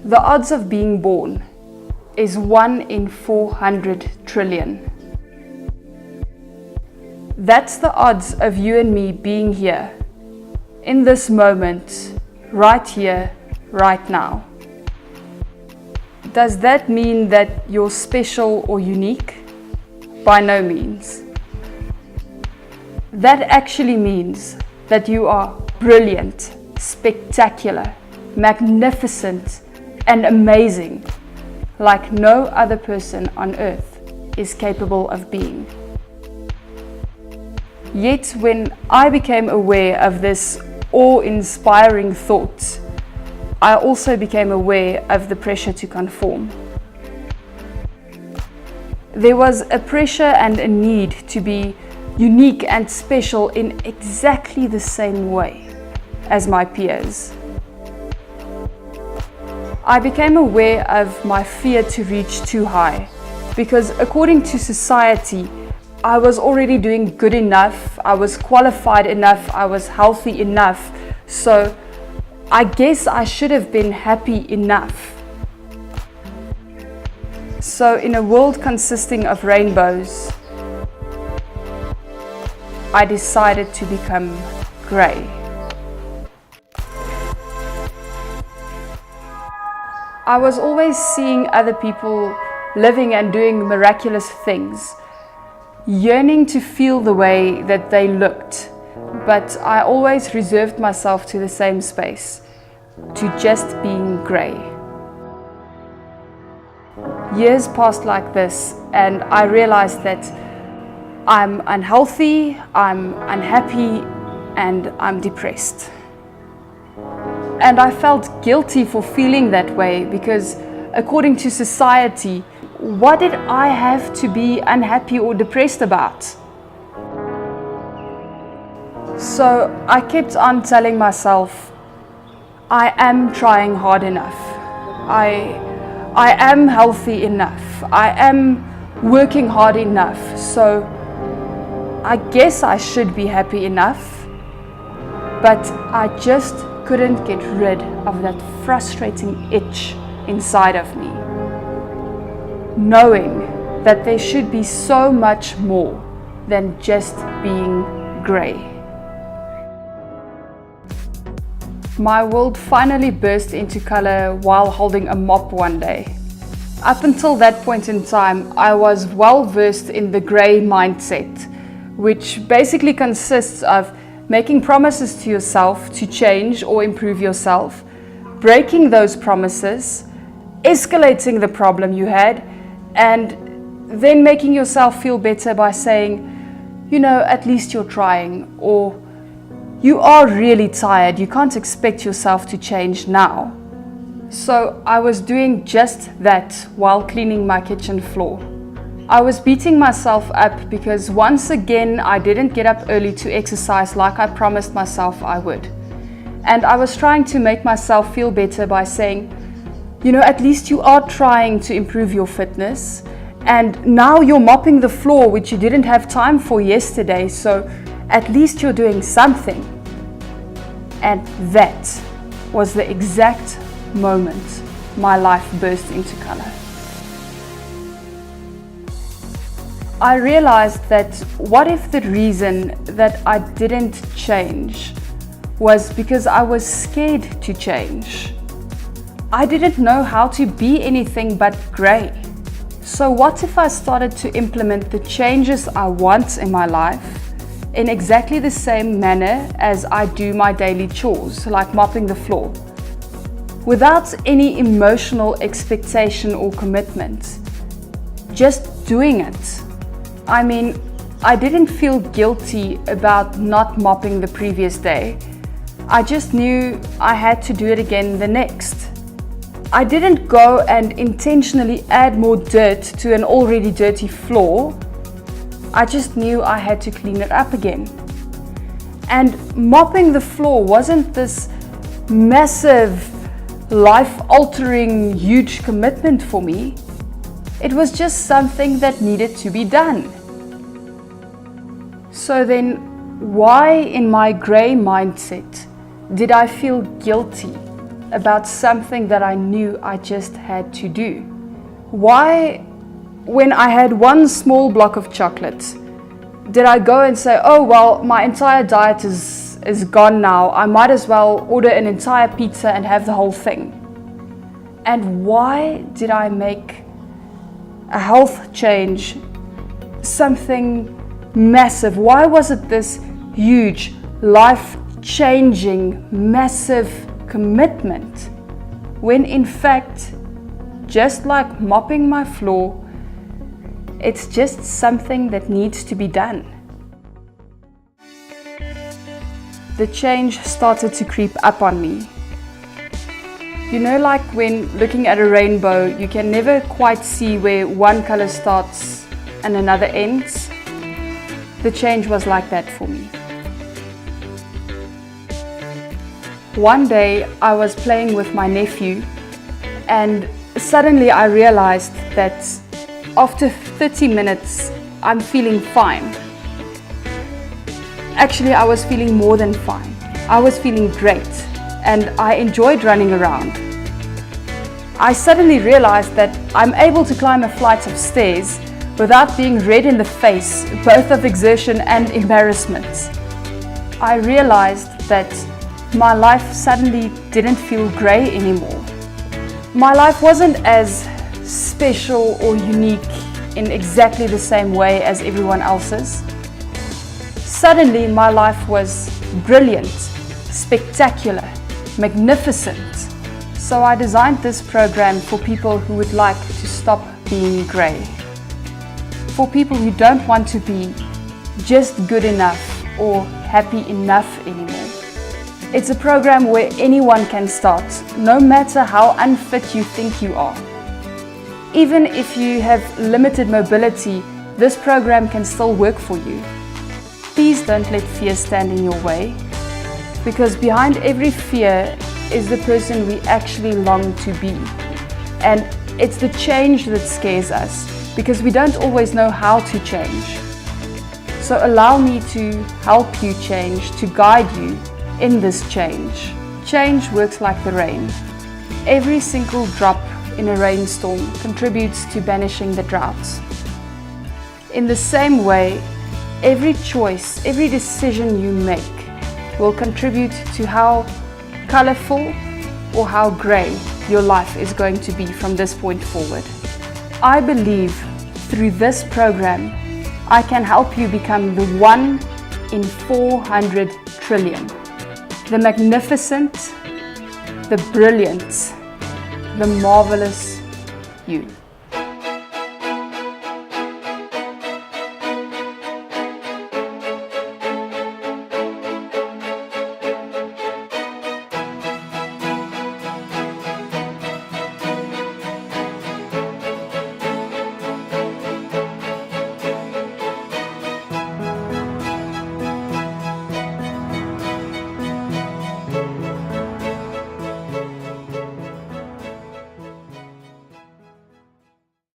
The odds of being born is 1 in 400 trillion. That's the odds of you and me being here, in this moment, right here, right now. Does that mean that you're special or unique? By no means. That actually means that you are brilliant, spectacular, magnificent, and amazing, like no other person on earth is capable of being. Yet when I became aware of this awe-inspiring thought, I also became aware of the pressure to conform. There was a pressure and a need to be unique and special in exactly the same way as my peers. I became aware of my fear to reach too high, because according to society, I was already doing good enough, I was qualified enough, I was healthy enough, so I guess I should have been happy enough. So in a world consisting of rainbows, I decided to become grey. I was always seeing other people living and doing miraculous things, yearning to feel the way that they looked, but I always reserved myself to the same space, to just being grey. Years passed like this, and I realized that I'm unhealthy, I'm unhappy, and I'm depressed. And I felt guilty for feeling that way because, according to society, what did I have to be unhappy or depressed about? So I kept on telling myself, I am trying hard enough. I am healthy enough. I am working hard enough. So I guess I should be happy enough. But I just couldn't get rid of that frustrating itch inside of me, knowing that there should be so much more than just being grey. My world finally burst into color while holding a mop one day. Up until that point in time, I was well versed in the grey mindset, which basically consists of making promises to yourself to change or improve yourself, breaking those promises, escalating the problem you had, and then making yourself feel better by saying, you know, at least you're trying, or you are really tired, you can't expect yourself to change now. So I was doing just that while cleaning my kitchen floor. I was beating myself up because once again I didn't get up early to exercise like I promised myself I would. And I was trying to make myself feel better by saying, you know, at least you are trying to improve your fitness, and now you're mopping the floor, which you didn't have time for yesterday, so at least you're doing something. And that was the exact moment my life burst into color. I realized that what if the reason that I didn't change was because I was scared to change? I didn't know how to be anything but grey. So what if I started to implement the changes I want in my life in exactly the same manner as I do my daily chores, like mopping the floor, without any emotional expectation or commitment, just doing it? I mean, I didn't feel guilty about not mopping the previous day. I just knew I had to do it again the next. I didn't go and intentionally add more dirt to an already dirty floor. I just knew I had to clean it up again. And mopping the floor wasn't this massive, life-altering, huge commitment for me. It was just something that needed to be done. So then, why in my grey mindset did I feel guilty about something that I knew I just had to do? Why, when I had one small block of chocolate, did I go and say, oh, well, my entire diet is gone now. I might as well order an entire pizza and have the whole thing. And why did I make a health change something massive? Why was it this huge, life-changing, massive commitment when in fact, just like mopping my floor, it's just something that needs to be done? The change started to creep up on me. You know, like when looking at a rainbow, you can never quite see where one color starts and another ends. The change was like that for me. One day I was playing with my nephew and suddenly I realized that after 30 minutes I'm feeling fine. Actually, I was feeling more than fine. I was feeling great and I enjoyed running around. I suddenly realized that I'm able to climb a flight of stairs without being red in the face, both of exertion and embarrassment. I realized that my life suddenly didn't feel grey anymore. My life wasn't as special or unique in exactly the same way as everyone else's. Suddenly my life was brilliant, spectacular, magnificent. So I designed this program for people who would like to stop being grey. For people who don't want to be just good enough or happy enough anymore. It's a program where anyone can start, no matter how unfit you think you are. Even if you have limited mobility, this program can still work for you. Please don't let fear stand in your way, because behind every fear is the person we actually long to be. And it's the change that scares us, because we don't always know how to change. So allow me to help you change, to guide you in this change. Change works like the rain. Every single drop in a rainstorm contributes to banishing the droughts. In the same way, every choice, every decision you make will contribute to how colorful or how grey your life is going to be from this point forward. I believe through this program, I can help you become the 1 in 400 trillion. The magnificent, the brilliant, the marvelous you.